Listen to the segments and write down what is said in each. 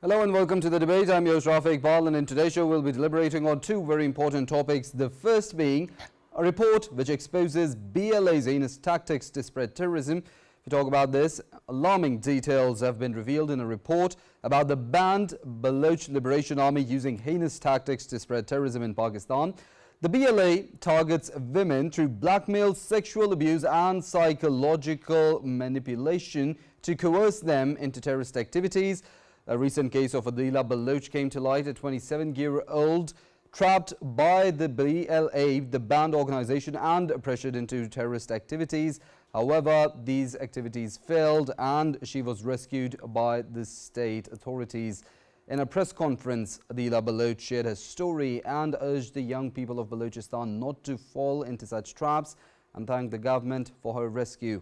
Hello and welcome to the debate. I'm your host Rafae Iqbal, and in today's show we'll be deliberating on two very important topics. The first being a report which exposes BLA's heinous tactics to spread terrorism. If we talk about this, alarming details have been revealed in a report about the banned Baloch Liberation Army using heinous tactics to spread terrorism in Pakistan. The BLA targets women through blackmail, sexual abuse and psychological manipulation to coerce them into terrorist activities. A recent case of Adila Baloch came to light, a 27-year-old trapped by the BLA, the banned organization, and pressured into terrorist activities. However, these activities failed and she was rescued by the state authorities. In a press conference, Adila Baloch shared her story and urged the young people of Balochistan not to fall into such traps and thanked the government for her rescue.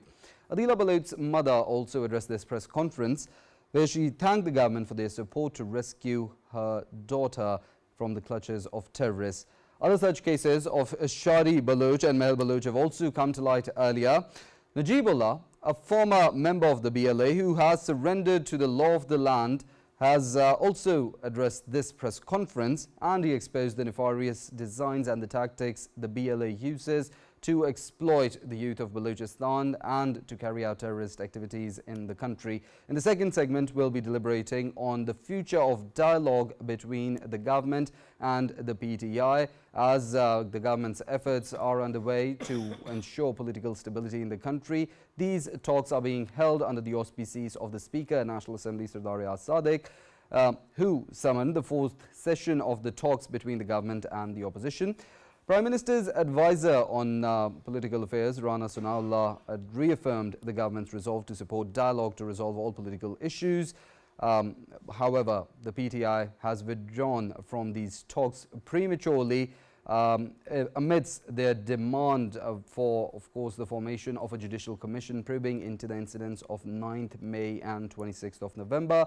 Adila Baloch's mother also addressed this press conference, where she thanked the government for their support to rescue her daughter from the clutches of terrorists. Other such cases of Shari Baloch and Mehal Baloch have also come to light earlier. Najibullah, a former member of the BLA who has surrendered to the law of the land, has also addressed this press conference, and he exposed the nefarious designs and the tactics the BLA uses to exploit the youth of Balochistan and to carry out terrorist activities in the country. In the second segment, we'll be deliberating on the future of dialogue between the government and the PTI as the government's efforts are underway to ensure political stability in the country. These talks are being held under the auspices of the Speaker of National Assembly, Sardar Sadiq, who summoned the fourth session of the talks between the government and the opposition. Prime Minister's advisor on political affairs, Rana Sonaullah, reaffirmed the government's resolve to support dialogue to resolve all political issues. However, the PTI has withdrawn from these talks prematurely amidst their demand for, of course, the formation of a judicial commission probing into the incidents of 9th May and 26th of November.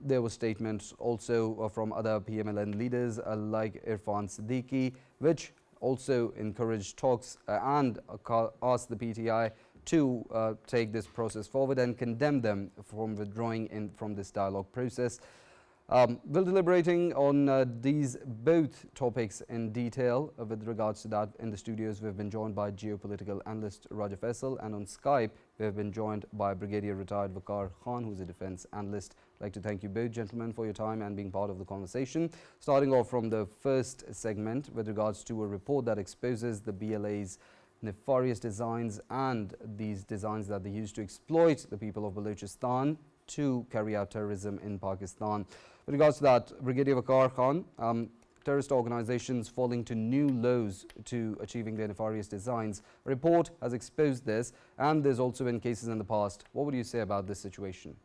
There were statements also from other PMLN leaders like Irfan Siddiqui, which also encouraged talks and asked the PTI to take this process forward and condemn them from withdrawing from this dialogue process. We're deliberating on these both topics in detail. With regards to that, in the studios we've been joined by geopolitical analyst Raja Faisal, and on Skype we have been joined by Brigadier retired Waqar Khan, who's a defence analyst. I'd like to thank you both, gentlemen, for your time and being part of the conversation. Starting off from the first segment with regards to a report that exposes the BLA's nefarious designs and these designs that they use to exploit the people of Balochistan to carry out terrorism in Pakistan. With regards to that, Brigadier Waqar Khan, terrorist organizations falling to new lows to achieving their nefarious designs. A report has exposed this, and there's also been cases in the past. What would you say about this situation?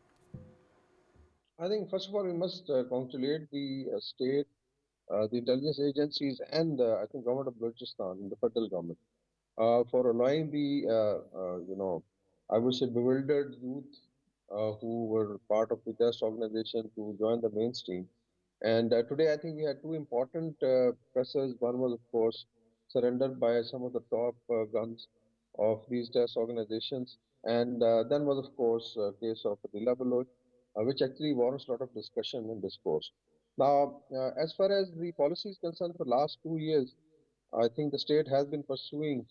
I think first of all we must congratulate the state, the intelligence agencies, and I think government of Balochistan, the federal government, for allowing the I would say bewildered youth who were part of the terrorist organization to join the mainstream. And today I think we had two important presses. One was of course surrendered by some of the top guns of these terrorist organizations, and then was of course a case of Adila Baloch, which actually warrants a lot of discussion and discourse. Now, as far as the policy is concerned, for the last 2 years, I think the state has been pursuing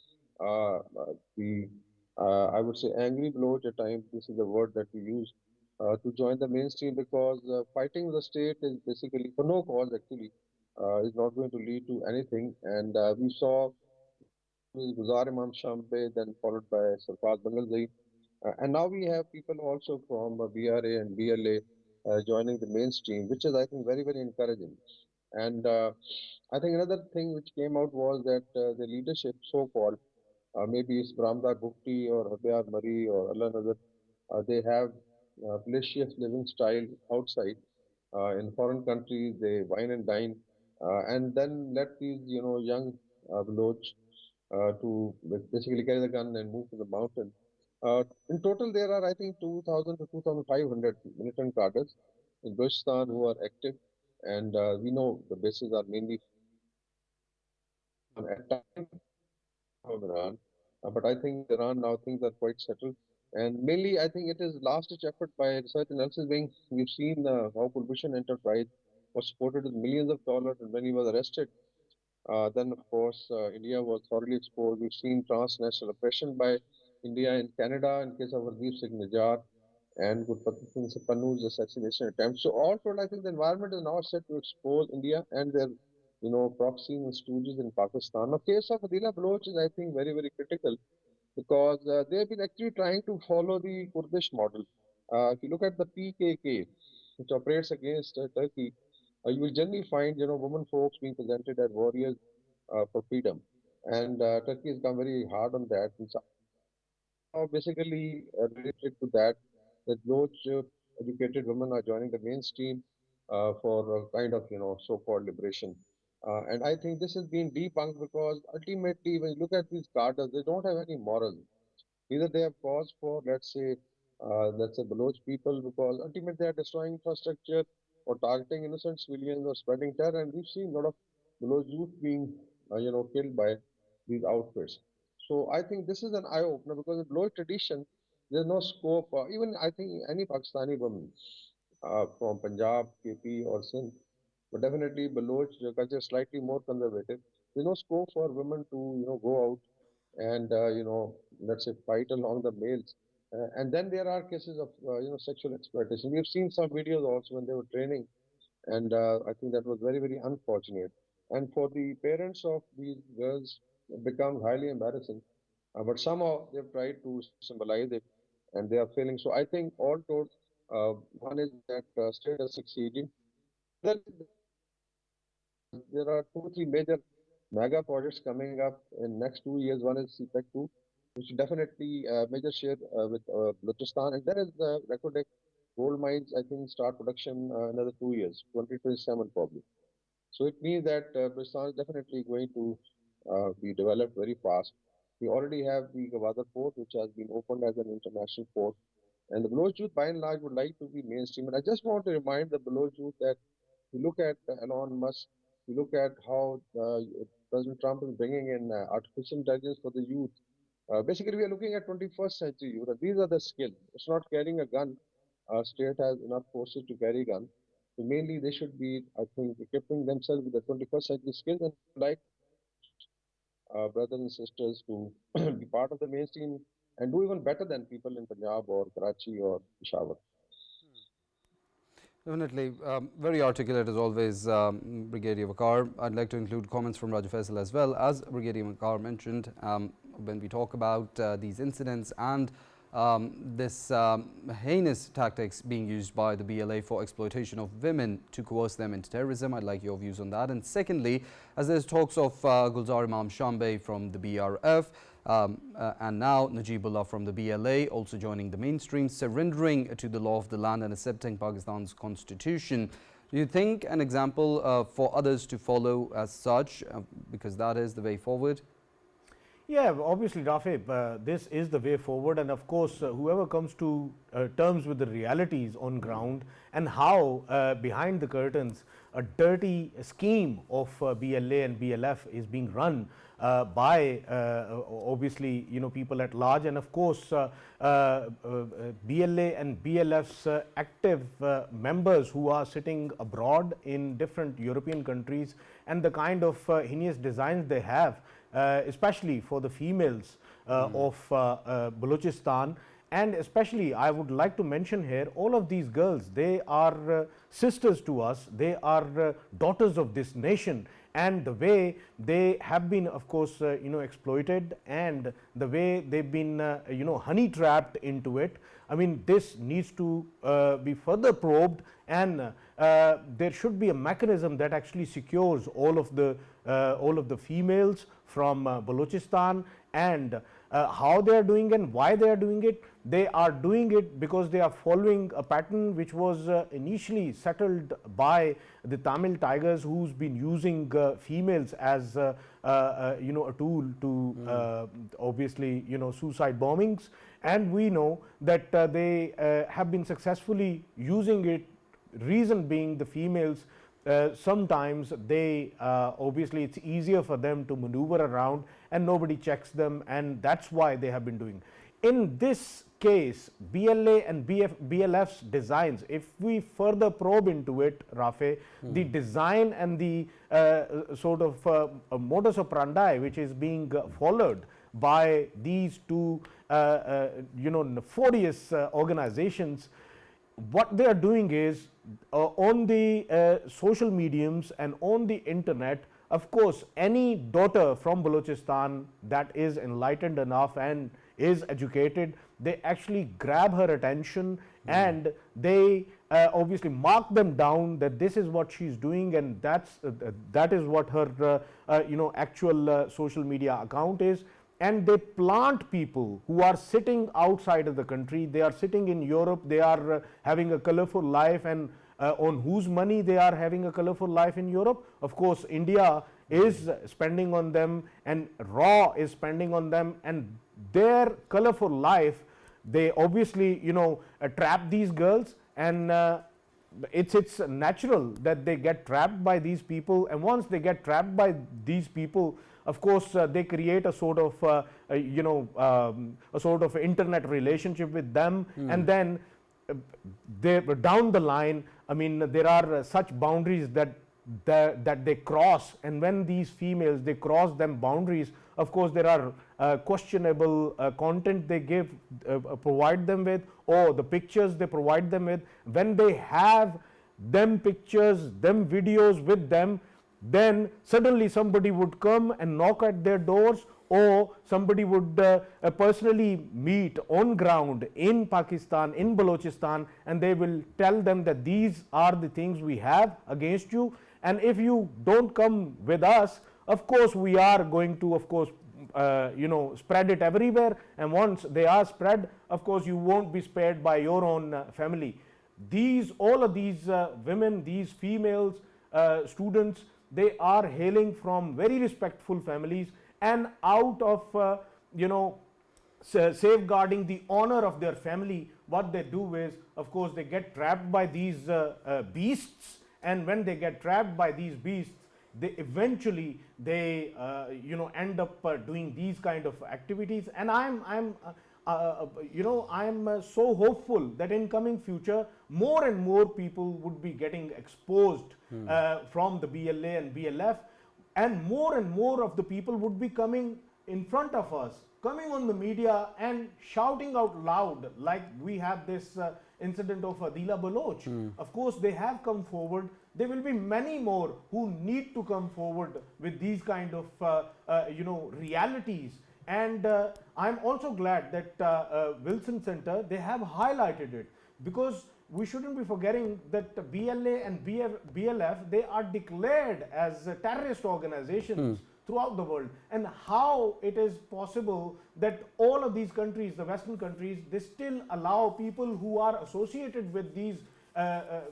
the, I would say, angry Baloch at times. This is the word that we use to join the mainstream because fighting the state is basically for no cause actually is not going to lead to anything. And we saw Guzar Imam Shambe, then followed by Sarfaz Bangalzai. And now we have people also from BRA and BLA joining the mainstream, which is, I think, very, very encouraging. And I think another thing which came out was that the leadership, so called, maybe it's Bramdar Bhukti or Habyar Mari or Allah Nazar, they have delicious living style outside. In foreign countries, they wine and dine, and then let these, young Baloch to basically carry the gun and move to the mountain. In total, there are, I think, 2,000 to 2,500 militant cadres in Balochistan who are active, and we know the bases are mainly at times from Iran, but I think with Iran now things are quite settled. And mainly, I think it is last-ditch effort by research analysis being. We've seen how Kulbhushan Enterprise was supported with millions of dollars, and when he was arrested, then of course India was thoroughly exposed. We've seen transnational oppression by India in Canada in case of Hardeep Singh Nijar and Gurpatwar Singh Pannu's assassination attempt. So all told, I think the environment is now set to expose India and their, proxies and stooges in Pakistan. Now, case of Adila Baloch is, I think, very, very critical because they have been actually trying to follow the Kurdish model. If you look at the PKK, which operates against Turkey, you will generally find, women folks being presented as warriors for freedom. And Turkey has come very hard on that. And now, basically, related to that those educated women are joining the mainstream for kind of, so-called liberation. And I think this has been debunked because ultimately, when you look at these cadres, they don't have any morals. Either they have cause for, let's say, Baloch people because ultimately they are destroying infrastructure or targeting innocent civilians or spreading terror. And we've seen a lot of Baloch youth being, killed by these outfits. So I think this is an eye opener because in Baloch tradition, there's no scope. Even I think any Pakistani woman from Punjab, KP, or Sindh, but definitely Baloch culture is slightly more conservative. There's no scope for women to, go out and let's say fight along the males. And then there are cases of sexual exploitation. We've seen some videos also when they were training, and I think that was very, very unfortunate. And for the parents of these girls, it becomes highly embarrassing. But somehow they've tried to symbolize it, and they are failing. So I think all told, one is that state is succeeding. Other is that there are two, three major mega projects coming up in next 2 years. One is CPEC 2, which definitely major share with Balochistan, and there is the Recordec gold mines. I think start production another 2 years, 2027 probably. So it means that Balochistan is definitely going to be developed very fast. We already have the Gwadar port, which has been opened as an international port. And the Baloch youth, by and large, would like to be mainstream. And I just want to remind the Baloch youth that you look at Elon Musk, you look at how President Trump is bringing in artificial intelligence for the youth. Basically, we are looking at 21st century youth. And these are the skills. It's not carrying a gun. State has enough forces to carry a gun. So mainly, they should be, I think, equipping themselves with the 21st century skills. And I would like to request brothers and sisters to be part of the mainstream and do even better than people in Punjab or Karachi or Peshawar. Definitely. Very articulate as always, Brigadier Waqar. I'd like to include comments from Raja Faisal as well. As Brigadier Waqar mentioned, when we talk about these incidents and this heinous tactics being used by the BLA for exploitation of women to coerce them into terrorism, I'd like your views on that. And secondly, as there's talks of Gulzar Imam Shambe from the BRF, and now Najibullah from the BLA also joining the mainstream, surrendering to the law of the land and accepting Pakistan's constitution. Do you think an example for others to follow as such, because that is the way forward? Yeah, obviously, Rafae, this is the way forward, and of course, whoever comes to terms with the realities on ground and how behind the curtains a dirty scheme of BLA and BLF is being run by obviously people at large, and of course BLA and BLF's active members who are sitting abroad in different European countries, and the kind of heinous designs they have, especially for the females of Balochistan. And especially I would like to mention here, all of these girls, they are sisters to us, they are daughters of this nation, and the way they have been of course exploited, and the way they've been honey trapped into it. I mean, this needs to be further probed, and there should be a mechanism that actually secures all of the females from Balochistan, and how they are doing and why they are doing it. They are doing it because they are following a pattern which was initially settled by the Tamil Tigers, who's been using females as a tool to obviously suicide bombings, and we know that they have been successfully using it. Reason being, the females sometimes they obviously it's easier for them to maneuver around and nobody checks them, and that's why they have been doing. In this case, BLA and BLF's designs, if we further probe into it, Rafae, the design and the sort of modus operandi which is being followed by these two nefarious organizations, what they are doing is on the social mediums and on the internet, of course, any daughter from Balochistan that is enlightened enough and is educated, they actually grab her attention and they obviously mark them down that this is what she's doing, and that is what her actual social media account is. And they plant people who are sitting outside of the country. They are sitting in Europe, they are having a colorful life, and on whose money they are having a colorful life in Europe? Of course, India is spending on them, and RAW is spending on them, and their colorful life, they obviously trap these girls, and it's natural that they get trapped by these people. And once they get trapped by these people, of course, they create a sort of a sort of internet relationship with them, and then they down the line, I mean, there are such boundaries that they cross, and when these females, they cross them boundaries, of course there are questionable content they provide them with, or the pictures they provide them with. When they have them pictures, them videos with them, then suddenly somebody would come and knock at their doors, or somebody would personally meet on ground in Pakistan, in Balochistan, and they will tell them that these are the things we have against you, and if you don't come with us, of course we are going to, of course, spread it everywhere, and once they are spread, of course you won't be spared by your own family. All of these women, these females, students, they are hailing from very respectful families, and out of safeguarding the honor of their family, what they do is, of course, they get trapped by these beasts, and when they get trapped by these beasts, they eventually end up doing these kind of activities. And I'm so hopeful that in coming future, more and more people would be getting exposed from the BLA and BLF, and more of the people would be coming in front of us, coming on the media and shouting out loud, like we have this incident of Adila Baloch. Of course, they have come forward. There will be many more who need to come forward with these kind of realities. And I'm also glad that Wilson Center, they have highlighted it, because we shouldn't be forgetting that BLA and BLF, they are declared as terrorist organizations throughout the world. And how it is possible that all of these countries, the Western countries, they still allow people who are associated with these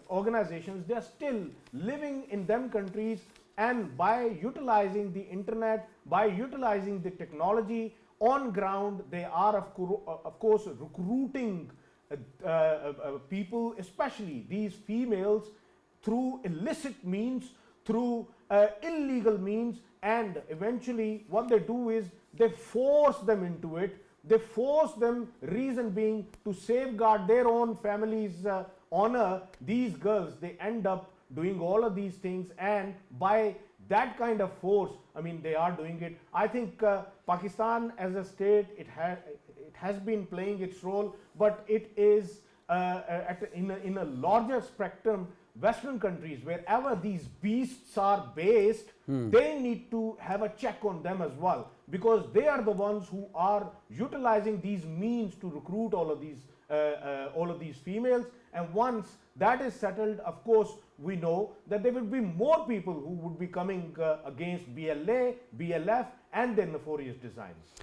organizations, they are still living in them countries, and by utilizing the internet, by utilizing the technology on ground, they are of course recruiting people, especially these females, through illicit means, through illegal means, and eventually what they do is they force them into it. They force them, reason being to safeguard their own family's honor. These girls, they end up doing all of these things, and by that kind of force, I mean, they are doing it. I think Pakistan as a state, it has been playing its role, but it is in a larger spectrum. Western countries, wherever these beasts are based, they need to have a check on them as well, because they are the ones who are utilizing these means to recruit all of these females. And once that is settled, of course, we know that there will be more people who would be coming against BLA, BLF, and their nefarious designs.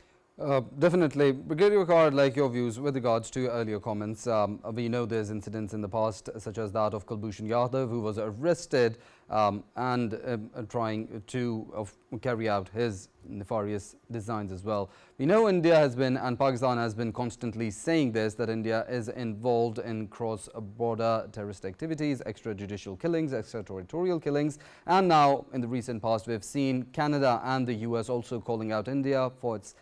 Definitely. Brigadier Waqar, like your views with regards to earlier comments. We know there's incidents in the past, such as that of Kulbhushan Yadav, who was arrested and trying to carry out his nefarious designs as well. We know India has been, and Pakistan has been constantly saying this, that India is involved in cross-border terrorist activities, extrajudicial killings, extraterritorial killings, and now in the recent past we've seen Canada and the US also calling out India for its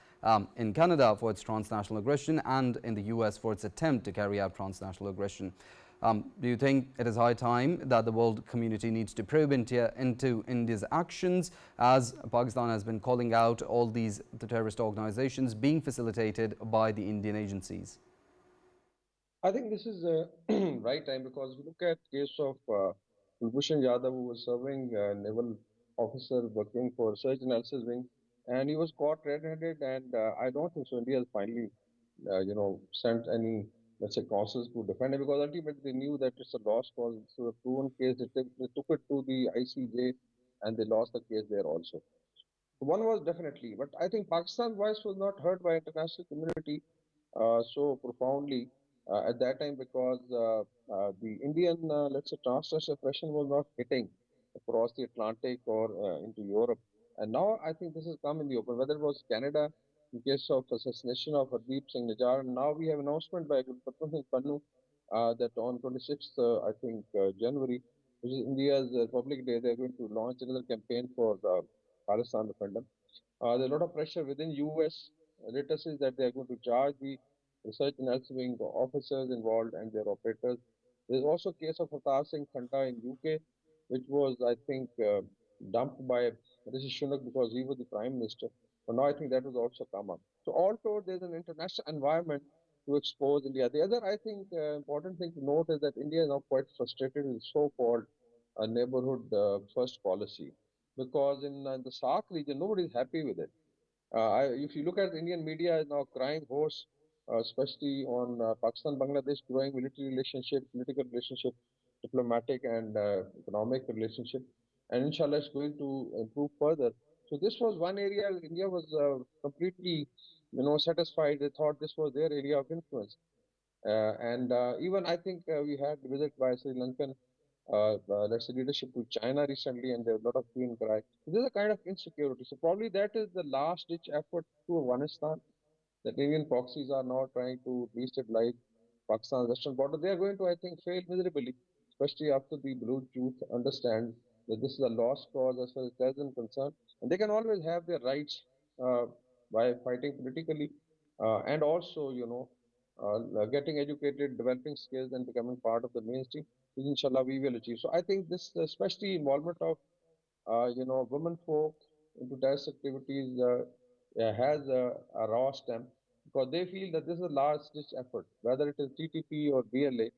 in Canada for its transnational aggression and in the US for its attempt to carry out transnational aggression. Do you think it is high time that the world community needs to probe into India's actions, as Pakistan has been calling out all these terrorist organizations being facilitated by the Indian agencies? I think this is the right time because we look at case of Kulbhushan Yadav, who was serving naval officer working for Research Analysis Wing, and he was caught red-handed. And I don't think so. India has finally, sent any, let's say, causes to defend him because ultimately they knew that it's a lost cause. So a proven case, they took it to the ICJ, and they lost the case there also. One was definitely, but I think Pakistan's voice was not heard by international community so profoundly at that time because the Indian, let's say, transnational pressure was not hitting across the Atlantic or into Europe. And now I think this has come in the open, whether it was Canada in case of assassination of Hardeep Singh Nijar. And now we have announcement by Gurpatman Singh Pannu that on 26th, I think, January, which is India's Republic Day, they're going to launch another campaign for the Khalistan referendum. There's a lot of pressure within US. Latest is that they're going to charge the research and wing officers involved and their operators. There's also a case of Avtar Singh Khanta in UK, which was, I think, dumped by Rishi Sunak because he was the prime minister. But now I think that has also come up. So all told, there's an international environment to expose India. The other, I think, important thing to note is that India is now quite frustrated with so-called neighborhood first policy because in the SAARC region, nobody is happy with it. If you look at the Indian media, is now crying horse, especially on Pakistan-Bangladesh growing military relationship, political relationship, diplomatic and economic relationship, and inshallah it's going to improve further. So this was one area India was completely, satisfied. They thought this was their area of influence. And even I think we had visit by Sri Lankan, let's say, leadership to China recently, and there's a lot of hue and cry. So there's a kind of insecurity. So probably that is the last ditch effort to Afghanistan. The Indian proxies are now trying to destabilize Pakistan's western border. They are going to, I think, fail miserably, especially after the Baluch youth understand that this is a lost cause as far as terrorism is concerned, and they can always have their rights uh, by fighting politically and also, getting educated, developing skills, and becoming part of the mainstream. Inshallah, we will achieve. So I think this, especially involvement of women folk into terrorist activities has a raw stem because they feel that this is a last-ditch effort, whether it is TTP or BLA.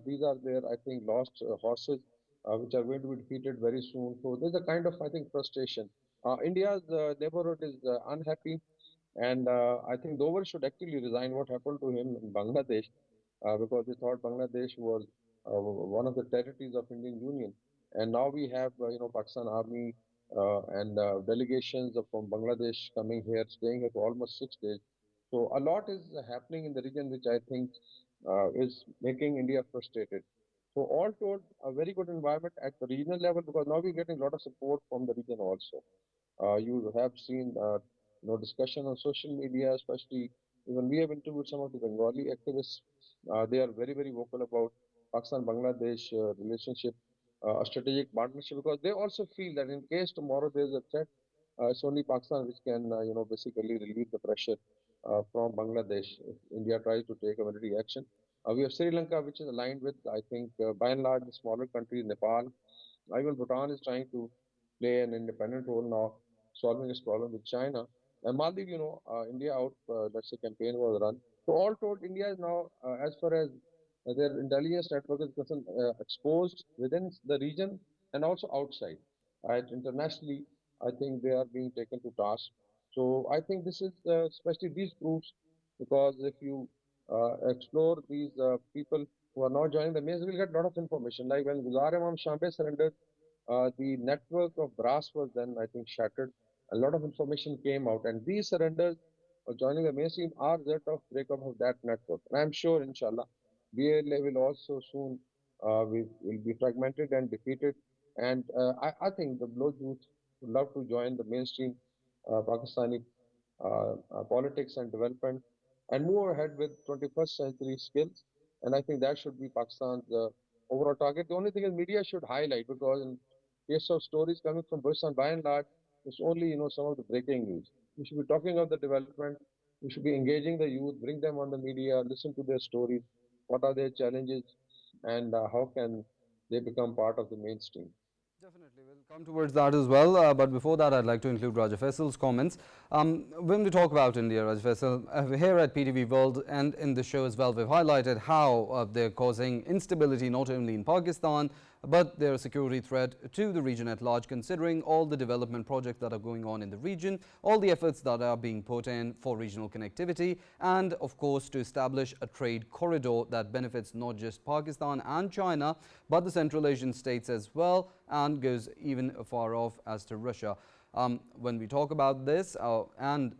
These are their, I think, lost horses, which are going to be defeated very soon. So there's a kind of, I think, frustration. India's neighborhood is unhappy, and I think Dover should actually resign. What happened to him in Bangladesh because they thought Bangladesh was one of the territories of Indian Union. And now we have, Pakistan Army and delegations from Bangladesh coming here, staying here for almost 6 days. So a lot is happening in the region, which I think is making India frustrated. So all told, a very good environment at the regional level because now we're getting a lot of support from the region also. You have seen discussion on social media, especially even we have interviewed some of the Bengali activists. They are very, very vocal about Pakistan-Bangladesh relationship, a strategic partnership, because they also feel that in case tomorrow there is a threat, it's only Pakistan which can, basically relieve the pressure from Bangladesh if India tries to take a military action. We have Sri Lanka, which is aligned with, I think, by and large, the smaller countries, Nepal. Even Bhutan is trying to play an independent role now, solving its problem with China. And Maldives, India out, let's say, campaign was run. So all told, India is now, as far as their intelligence network is concerned, exposed within the region and also outside. Right? Internationally, I think they are being taken to task. So I think this is especially these groups, because if you explore these people who are now joining the mains, we'll get a lot of information. Like when Gulzar Imam Shambe surrendered, the network of brass was then, I think, shattered. A lot of information came out, and these surrenders joining the mainstream are result of breakup of that network. And I'm sure, inshallah, BLA will also soon will be fragmented and defeated. And I think the Blood youth would love to join the mainstream Pakistani politics and development and move ahead with 21st century skills. And I think that should be Pakistan's overall target. The only thing is media should highlight because in case of stories coming from Pakistan, by and large, it's only some of the breaking news. We should be talking of the development. We should be engaging the youth, bring them on the media, listen to their stories. What are their challenges, and how can they become part of the mainstream? Definitely, we'll come towards that as well. But before that, I'd like to include Raja Faisal's comments. When we talk about India, Raja Faisal, here at PTV World and in the show as well, we've highlighted how they're causing instability not only in Pakistan, but they're a security threat to the region at large, considering all the development projects that are going on in the region, all the efforts that are being put in for regional connectivity, and of course to establish a trade corridor that benefits not just Pakistan and China, but the Central Asian states as well, and goes even far off as to Russia. When we talk about this and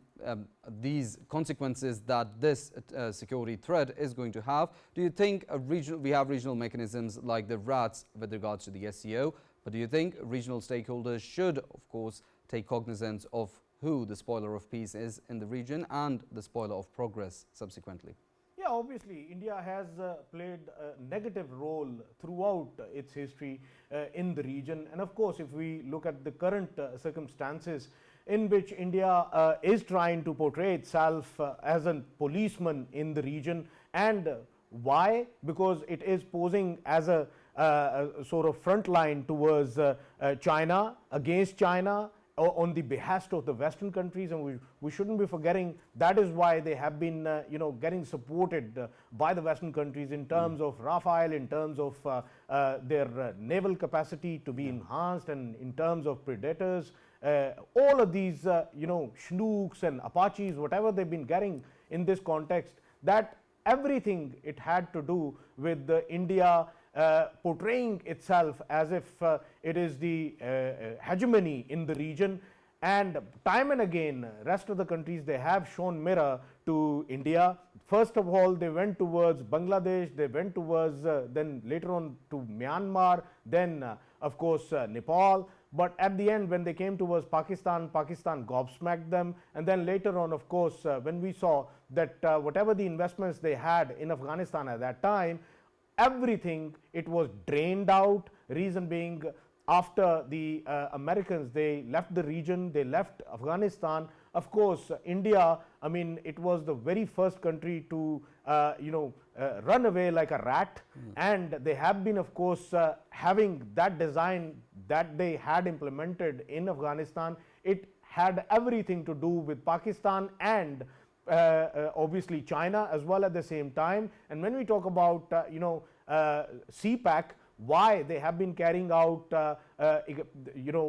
these consequences that this security threat is going to have, do you think we have regional mechanisms like the RATS with regards to the SCO, but do you think regional stakeholders should, of course, take cognizance of who the spoiler of peace is in the region and the spoiler of progress subsequently? Yeah, obviously, India has played a negative role throughout its history in the region. And of course, if we look at the current circumstances in which India is trying to portray itself as a policeman in the region, and why? Because it is posing as a sort of front line towards China, against China, on the behest of the Western countries, and we shouldn't be forgetting that is why they have been getting supported by the Western countries in terms of Rafae, in terms of their naval capacity to be enhanced, and in terms of Predators. All of these Chinooks and Apaches, whatever they've been getting in this context, that everything it had to do with India portraying itself as if it is the hegemony in the region. And time and again, rest of the countries, they have shown mirror to India. First of all, they went towards Bangladesh, they went towards then later on to Myanmar, then of course Nepal. But at the end, when they came towards Pakistan, Pakistan gobsmacked them. And then later on, of course, when we saw that whatever the investments they had in Afghanistan at that time, everything, it was drained out. Reason being, after the Americans, they left the region, they left Afghanistan. Of course, India, I mean, it was the very first country to run away like a rat. And they have been, of course, having that design that they had implemented in Afghanistan. It had everything to do with Pakistan and obviously China as well at the same time. And when we talk about CPAC, why they have been carrying out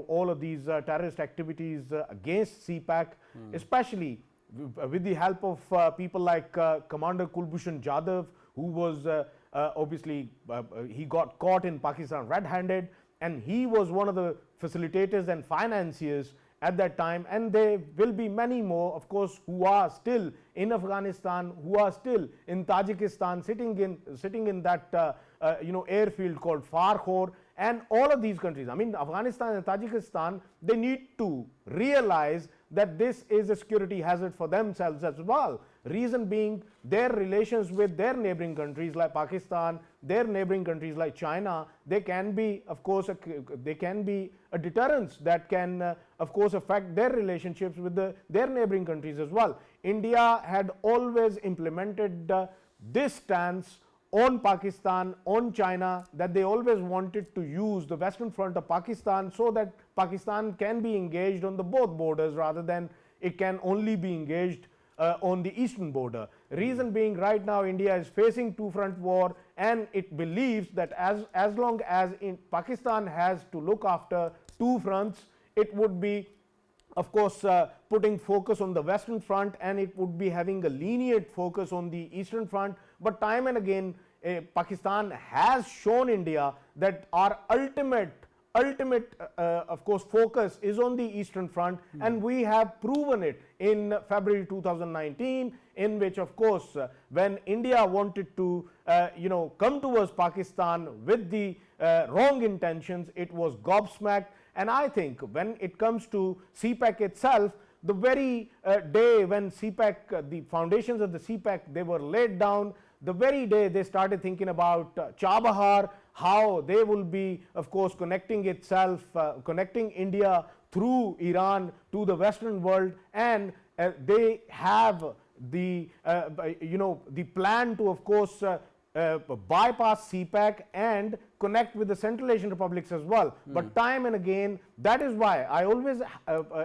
all of these terrorist activities against CPAC, especially with the help of people like Commander Kulbhushan Jadhav, who was obviously he got caught in Pakistan red-handed, and he was one of the facilitators and financiers at that time. And there will be many more, of course, who are still in Afghanistan, who are still in Tajikistan, sitting in that airfield called Farkhor. And all of these countries, I mean, Afghanistan and Tajikistan, they need to realize that this is a security hazard for themselves as well. Reason being, their relations with their neighboring countries like Pakistan, their neighboring countries like China, they can be, of course, they can be a deterrence that can, of course, affect their relationships with their neighboring countries as well. India had always implemented this stance on Pakistan, on China, that they always wanted to use the western front of Pakistan so that Pakistan can be engaged on the both borders rather than it can only be engaged on the eastern border. Reason being, right now India is facing two-front war, and it believes that as long as Pakistan has to look after two fronts, it would be, of course, putting focus on the western front, and it would be having a lenient focus on the eastern front. But time and again, Pakistan has shown India that our ultimate of course focus is on the eastern front, and we have proven it in February 2019, in which, of course, when India wanted to come towards Pakistan with the wrong intentions, it was gobsmacked. And I think when it comes to CPAC itself, the very day when CPAC, the foundations of the CPAC, they were laid down, the very day they started thinking about Chabahar, how they will be, of course, connecting itself, connecting India through Iran to the Western world, and they have the the plan to, of course, bypass CPEC and connect with the Central Asian republics as well. But time and again, that is why I always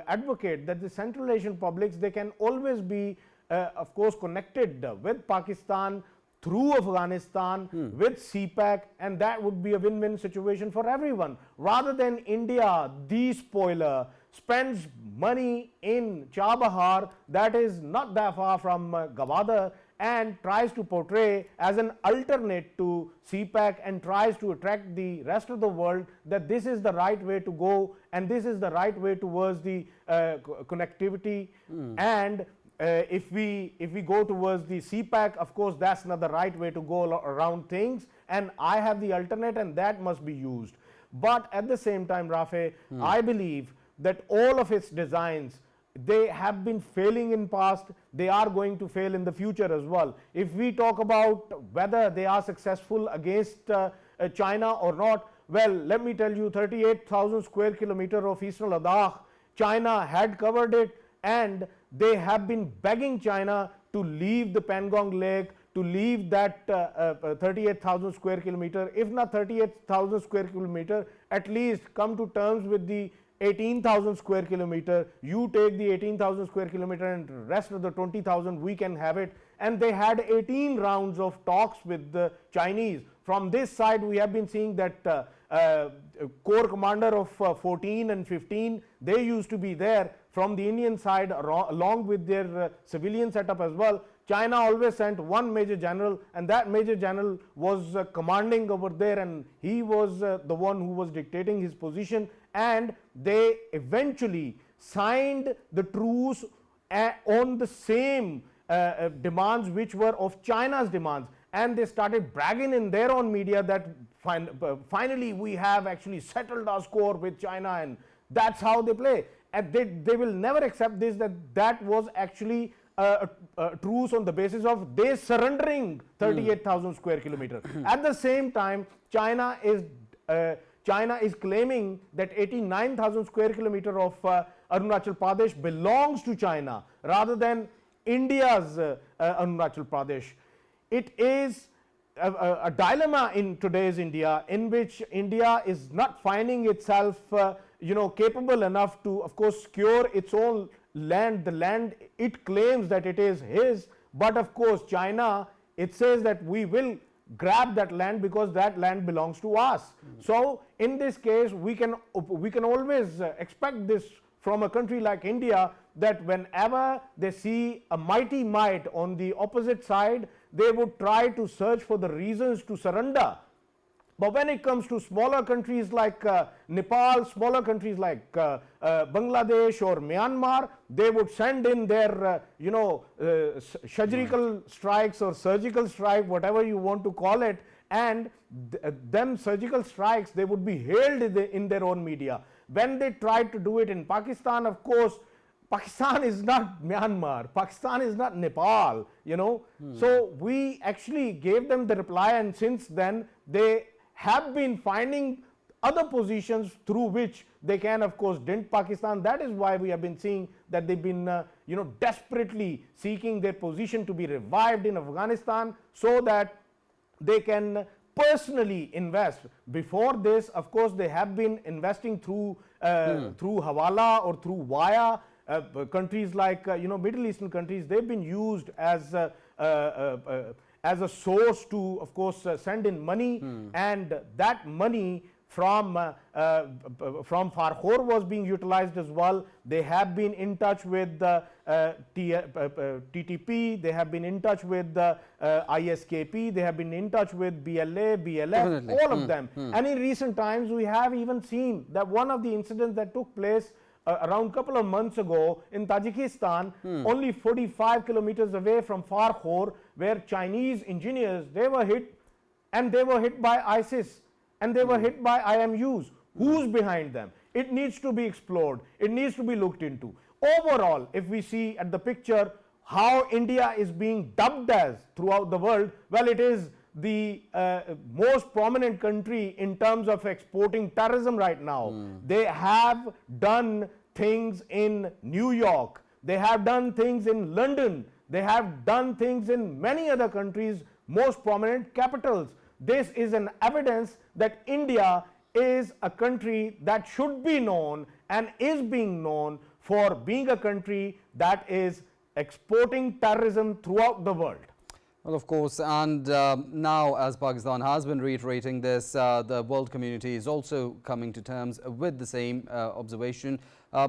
advocate that the Central Asian republics, they can always be of course connected with Pakistan through Afghanistan with CPEC, and that would be a win-win situation for everyone, rather than India, the spoiler, spends money in Chabahar, that is not that far from Gwadar, and tries to portray as an alternate to CPEC and tries to attract the rest of the world that this is the right way to go and this is the right way towards the connectivity. And if we go towards the CPEC, of course that's not the right way to go around things, and I have the alternate and that must be used. But at the same time, Rafae, I believe that all of its designs, they have been failing in past, they are going to fail in the future as well. If we talk about whether they are successful against China or not, well, let me tell you, 38,000 square kilometer of Eastern Ladakh, China had covered it, and they have been begging China to leave the Pangong Lake, to leave that 38,000 square kilometer, if not 38,000 square kilometer, at least come to terms with the 18,000 square kilometer. You take the 18,000 square kilometer and rest of the 20,000 we can have it. And they had 18 rounds of talks with the Chinese. From this side we have been seeing that Corps Commander of 14 and 15, they used to be there from the Indian side along with their civilian setup as well. China always sent one Major General, and that Major General was commanding over there, and he was the one who was dictating his position, and they eventually signed the truce on the same demands which were of China's demands, and they started bragging in their own media that finally we have actually settled our score with China, and that's how they play. And they will never accept this, that was actually a truce on the basis of they surrendering 38,000 square kilometer. At the same time, China is claiming that 89,000 square kilometer of Arunachal Pradesh belongs to China rather than India's Arunachal Pradesh. It is a dilemma in today's India, in which India is not finding itself capable enough to, of course, secure its own land, the land it claims that it is his, but of course China, it says that we will grab that land because that land belongs to us. So in this case we can always expect this from a country like India, that whenever they see a mighty might on the opposite side, they would try to search for the reasons to surrender. But when it comes to smaller countries like Nepal, smaller countries like Bangladesh or Myanmar, they would send in their surgical strikes or surgical strike, whatever you want to call it, and them surgical strikes, they would be hailed in their own media. When they tried to do it in Pakistan, of course, Pakistan is not Myanmar, Pakistan is not Nepal, So we actually gave them the reply, and since then they have been finding other positions through which they can, of course, dent Pakistan. That is why we have been seeing that they've been desperately seeking their position to be revived in Afghanistan so that they can personally invest. Before this, of course, they have been investing through Hawala or through Waya. Countries like Middle Eastern countries, they've been used as a source to, of course, send in money, and that money from Farkhor was being utilized as well. They have been in touch with TTP, they have been in touch with ISKP, they have been in touch with BLA, BLF, Definitely. All of them. And in recent times, we have even seen that one of the incidents that took place around a couple of months ago in Tajikistan, only 45 kilometers away from Farkhor, where Chinese engineers, they were hit, and they were hit by ISIS, and they were hit by IMUs. Who's behind them? It needs to be explored. It needs to be looked into. Overall, if we see at the picture how India is being dubbed as throughout the world, well, it is the most prominent country in terms of exporting terrorism right now. They have done things in New York, they have done things in London, they have done things in many other countries, most prominent capitals. This is an evidence that India is a country that should be known and is being known for being a country that is exporting terrorism throughout the world. Well, of course, and now as Pakistan has been reiterating this, the world community is also coming to terms with the same observation.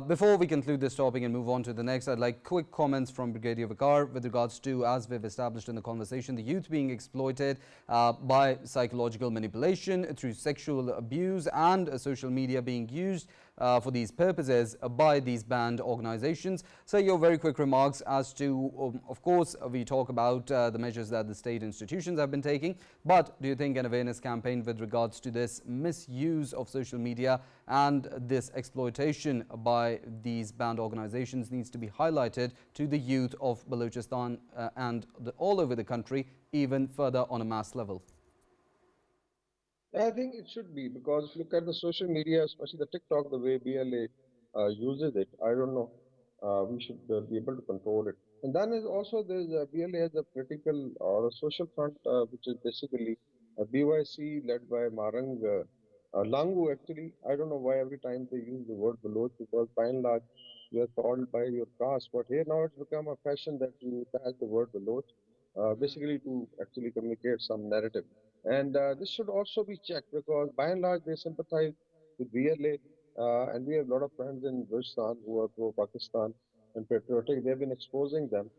Before we conclude this topic and move on to the next, I'd like quick comments from Brigadier Waqar with regards to, as we've established in the conversation, the youth being exploited by psychological manipulation through sexual abuse and social media being used for these purposes by these banned organizations. So your very quick remarks as to, of course, we talk about the measures that the state institutions have been taking, but do you think an awareness campaign with regards to this misuse of social media and this exploitation by these banned organizations needs to be highlighted to the youth of Balochistan and all over the country, even further on a mass level? I think it should be because if you look at the social media, especially the TikTok, the way BLA uses it, I don't know. We should be able to control it. And then is also there's BLA has a political or a social front, which is basically a BYC led by Marang Langu. Actually, I don't know why every time they use the word Baloch because by and large you are called by your caste. But here now it's become a fashion that you add the word Baloch, basically to actually communicate some narrative. And this should also be checked because by and large they sympathize with BLA. And we have a lot of friends in Rajasthan who are pro Pakistan and patriotic. They've been exposing them.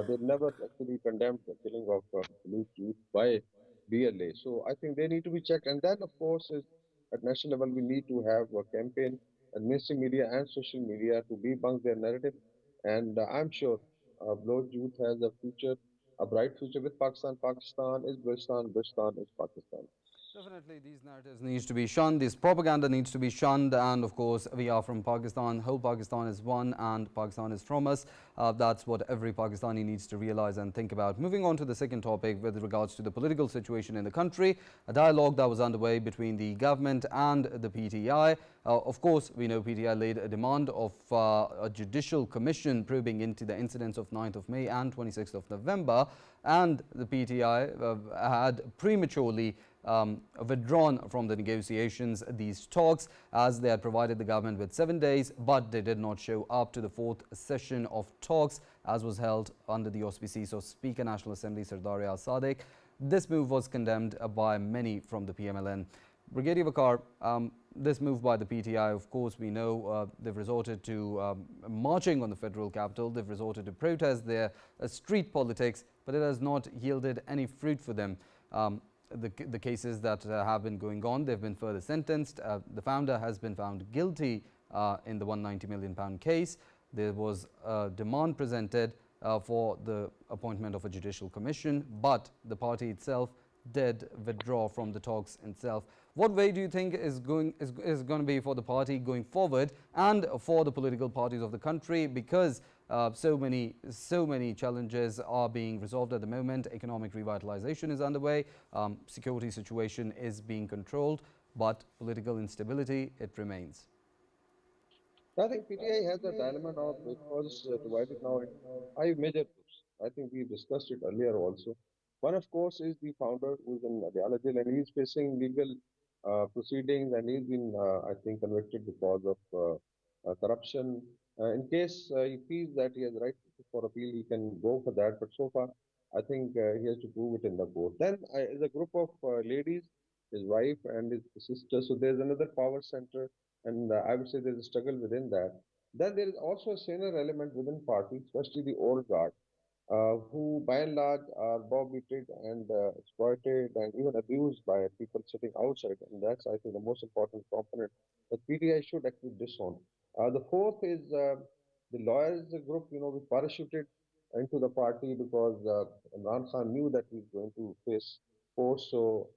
They've never actually condemned the killing of Baluch youth by BLA. So I think they need to be checked. And then, of course, is at national level, we need to have a campaign and mainstream media and social media to debunk their narrative. And I'm sure Baluch youth has a future, a bright future with Pakistan. Pakistan is Bristan, Bristan is Pakistan. Definitely, these narratives needs to be shunned. This propaganda needs to be shunned. And of course, we are from Pakistan. Whole Pakistan is one, and Pakistan is from us. That's what every Pakistani needs to realize and think about. Moving on to the second topic with regards to the political situation in the country, a dialogue that was underway between the government and the PTI. Of course, we know PTI laid a demand of a judicial commission probing into the incidents of 9th of May and 26th of November, and the PTI had prematurely withdrawn from the negotiations, these talks, as they had provided the government with 7 days, but they did not show up to the fourth session of talks as was held under the auspices of Speaker National Assembly Sardar Sadiq. This move was condemned by many from the PMLN. Brigadier Waqar, this move by the PTI, of course, we know they've resorted to marching on the federal capital. They've resorted to protest their street politics, but it has not yielded any fruit for them. The cases that have been going on, they've been further sentenced. The founder has been found guilty in the £190 million case. There was a demand presented for the appointment of a judicial commission, but the party itself did withdraw from the talks itself. What way do you think is going to be for the party going forward and for the political parties of the country? Because so many challenges are being resolved at the moment. Economic revitalization is underway. Security situation is being controlled, but political instability, it remains. I think PTI has a dilemma now because divided now into five major groups. I think we discussed it earlier also. One, of course, is the founder who is in Radiala jail and he's facing legal proceedings and he's been, I think, convicted because of corruption. In case he feels that he has right for appeal, he can go for that. But so far, I think he has to prove it in the court. Then is a group of ladies, his wife and his sister. So there's another power center and I would say there's a struggle within that. Then there is also a senior element within party, especially the old guard, who by and large are browbeaten and exploited and even abused by people sitting outside. And that's, I think, the most important component that PTI should actually disown. The fourth is the lawyers group, we parachuted into the party because Imran Khan knew that he's going to face force. So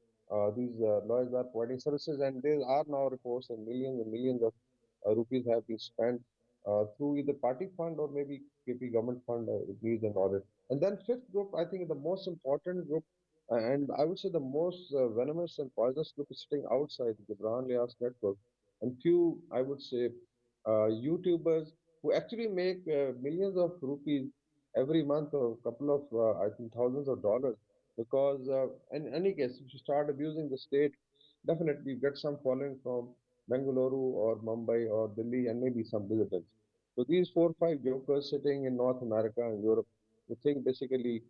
these lawyers are providing services, and there are now reports that millions and millions of rupees have been spent through either party fund or maybe KP government fund. It needs an audit. And then fifth group, I think the most important group And I would say the most venomous and poisonous group is sitting outside the Gibran Lias network, and few, I would say, YouTubers who actually make millions of rupees every month, or a couple of, I think, thousands of dollars. Because in any case, if you start abusing the state, definitely you get some following from Bengaluru or Mumbai or Delhi, and maybe some visitors. So these 4 or 5 jokers sitting in North America and Europe, who think basically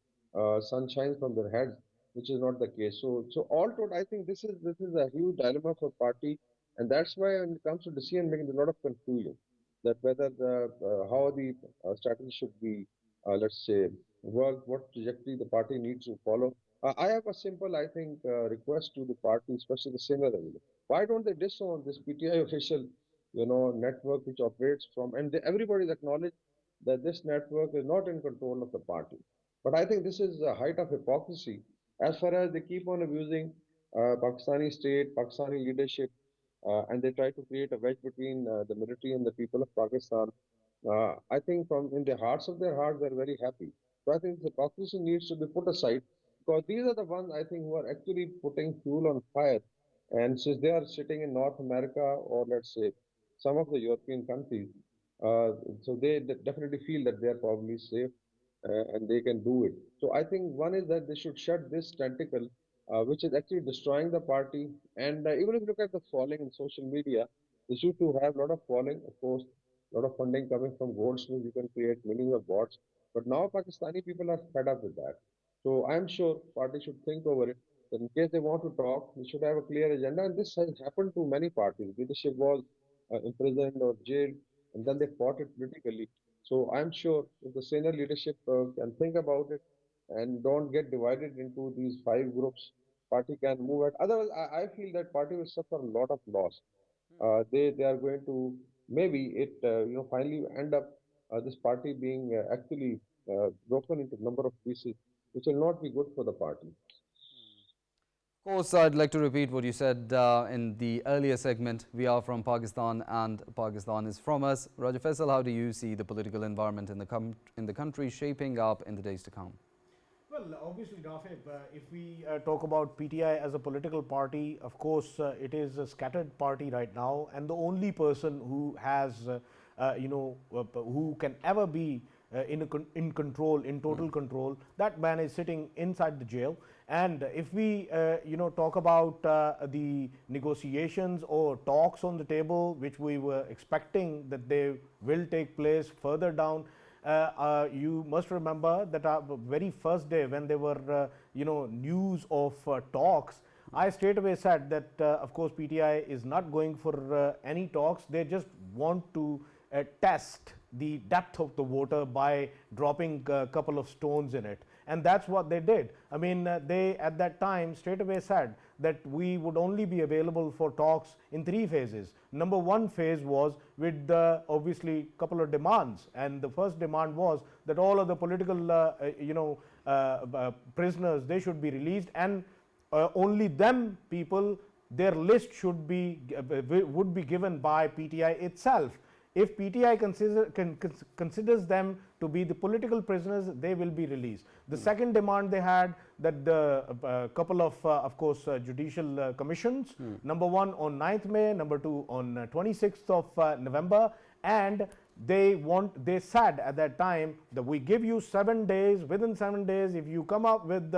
sun shines from their heads, which is not the case. So all told, I think this is a huge dilemma for party, and that's why when it comes to decision making, there's a lot of confusion that whether the how the strategy should be, let's say, work, what trajectory the party needs to follow. I have a simple, I think, request to the party, especially the senior level. Why don't they disown this PTI official, network which operates from, and everybody's acknowledged that this network is not in control of the party. But I think this is the height of hypocrisy as far as they keep on abusing Pakistani state, Pakistani leadership, and they try to create a wedge between the military and the people of Pakistan. I think from in the hearts of their hearts, they're very happy. So I think the hypocrisy needs to be put aside because these are the ones I think who are actually putting fuel on fire. And since they are sitting in North America or let's say some of the European countries, uh, so they definitely feel that they are probably safe and they can do it. So I think one is that they should shut this tentacle, which is actually destroying the party. And even if you look at the following in social media, they should to have a lot of following, of course, a lot of funding coming from Goldsmith. You can create millions of bots. But now Pakistani people are fed up with that. So I'm sure party should think over it. That in case they want to talk, they should have a clear agenda. And this has happened to many parties. Leadership was imprisoned or jailed, and then they fought it politically. So I'm sure if the senior leadership can think about it and don't get divided into these 5 groups, party can move at. Otherwise, I feel that party will suffer a lot of loss. They are going to maybe it finally end up this party being actually broken into a number of pieces, which will not be good for the party. Of course, I'd like to repeat what you said in the earlier segment. We are from Pakistan and Pakistan is from us. Raja Faisal, how do you see the political environment in the country shaping up in the days to come? Well, obviously, Rafae, if we talk about PTI as a political party, of course, it is a scattered party right now, and the only person who has, who can ever be in control, in total control, that man is sitting inside the jail. And if we, talk about the negotiations or talks on the table, which we were expecting that they will take place further down, you must remember that our very first day when there were news of talks, I straight away said that of course PTI is not going for any talks. They just want to test the depth of the water by dropping a couple of stones in it, and that's what they did. I mean, they at that time straight away said that we would only be available for talks in 3 phases. Number one phase was with obviously couple of demands, and the first demand was that all of the political prisoners, they should be released, and only them people, their list should be would be given by PTI itself. If PTI considers them to be the political prisoners, they will be released. The second demand they had, that the couple of course, judicial commissions, number one on 9th May, number two on 26th of November, and they said at that time that we give you 7 days. Within 7 days, if you come up with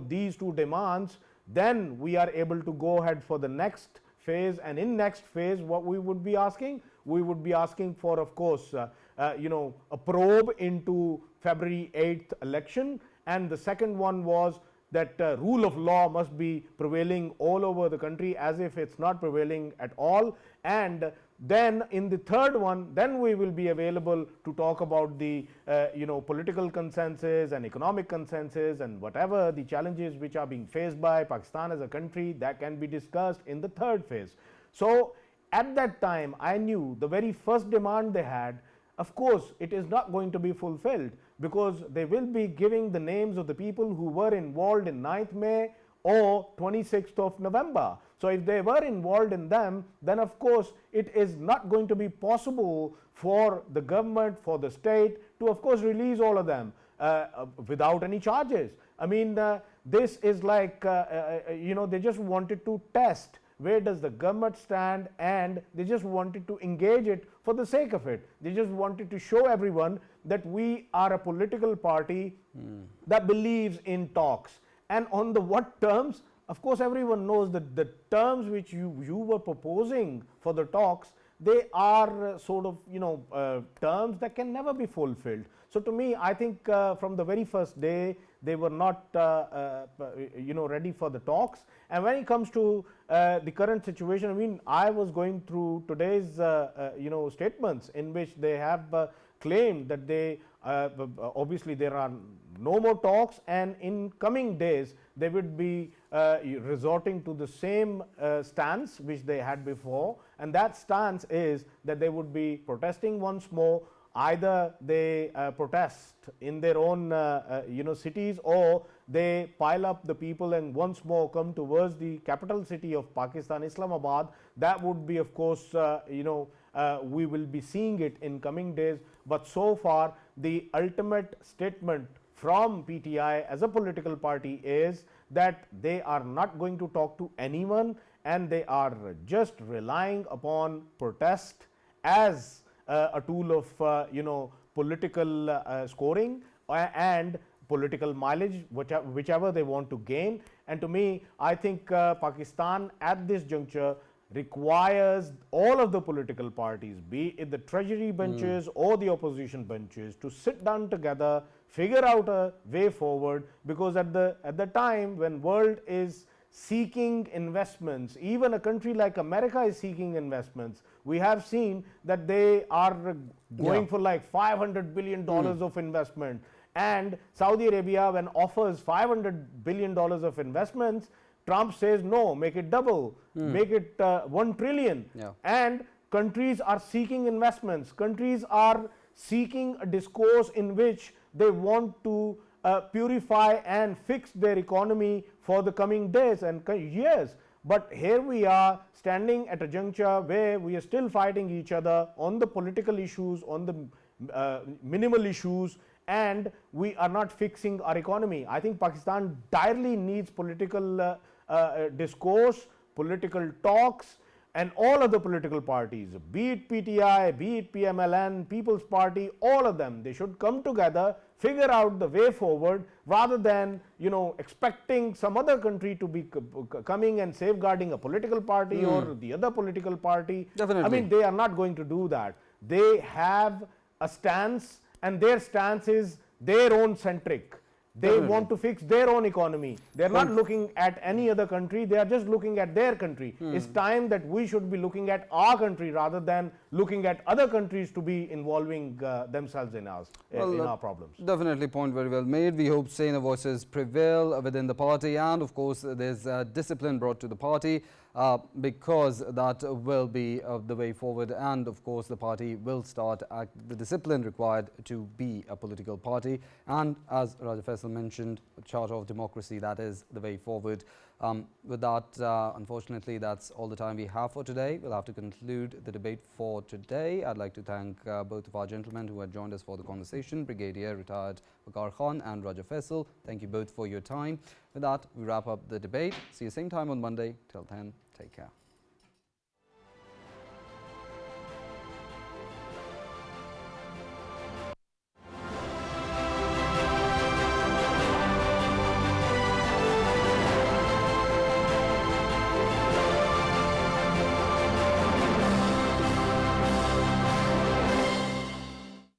these two demands, then we are able to go ahead for the next phase. And in next phase, what we would be asking, we would be asking for, of course, a probe into February 8th election. And the second one was that rule of law must be prevailing all over the country, as if it's not prevailing at all. And then in the third one, then we will be available to talk about the political consensus and economic consensus and whatever the challenges which are being faced by Pakistan as a country, that can be discussed in the third phase. So at that time, I knew the very first demand they had, of course, it is not going to be fulfilled, because they will be giving the names of the people who were involved in 9th May or 26th of November. So if they were involved in them, then of course it is not going to be possible for the government, for the state to of course release all of them. without any charges. I mean, this is like, they just wanted to test where does the government stand, and they just wanted to engage it for the sake of it. They just wanted to show everyone that we are a political party that believes in talks. And on the what terms? Of course, everyone knows that the terms which you were proposing for the talks, they are sort of, terms that can never be fulfilled. So to me, I think from the very first day, they were not, ready for the talks. And when it comes to the current situation, I mean, I was going through today's, statements in which they have claimed that they, obviously there are no more talks, and in coming days, they would be resorting to the same stance which they had before, and that stance is that they would be protesting once more. Either they protest in their own cities, or they pile up the people and once more come towards the capital city of Pakistan, Islamabad. That would be, of course, we will be seeing it in coming days. But so far, the ultimate statement from PTI as a political party is that they are not going to talk to anyone, and they are just relying upon protest as a tool of political scoring and political mileage, whichever they want to gain. And to me, I think Pakistan at this juncture requires all of the political parties, be it the treasury benches or the opposition benches, to sit down together, figure out a way forward, because at the time when world is seeking investments, even a country like America is seeking investments, we have seen that they are going for like $500 billion of investment. And Saudi Arabia, when offers $500 billion of investments, Trump says no, make it double, make it 1 trillion. And countries are seeking investments. Countries are seeking a discourse in which they want to purify and fix their economy for the coming days and years. But here we are standing at a juncture where we are still fighting each other on the political issues, on the minimal issues, and we are not fixing our economy. I think Pakistan direly needs political discourse, political talks, and all of the political parties, be it PTI, be it PMLN, People's Party, all of them, they should come together, figure out the way forward, rather than expecting some other country to be coming and safeguarding a political party or the other political party. Definitely. I mean, they are not going to do that. They have a stance, and their stance is their own centric. They want to fix their own economy. They are not looking at any other country. They are just looking at their country. It's time that we should be looking at our country rather than looking at other countries to be involving themselves in ours, in our problems. Definitely, point very well made. We hope saner voices prevail within the party, and of course there's discipline brought to the party, because that will be the way forward, and of course the party will start the discipline required to be a political party. And as Raja Faisal mentioned, the Charter of Democracy, that is the way forward. With that, unfortunately, that's all the time we have for today. We'll have to conclude the debate for today. I'd like to thank both of our gentlemen who had joined us for the conversation, Brigadier Retired Waqar Khan and Raja Faisal. Thank you both for your time. With that, we wrap up the debate. See you same time on Monday. Till then, take care.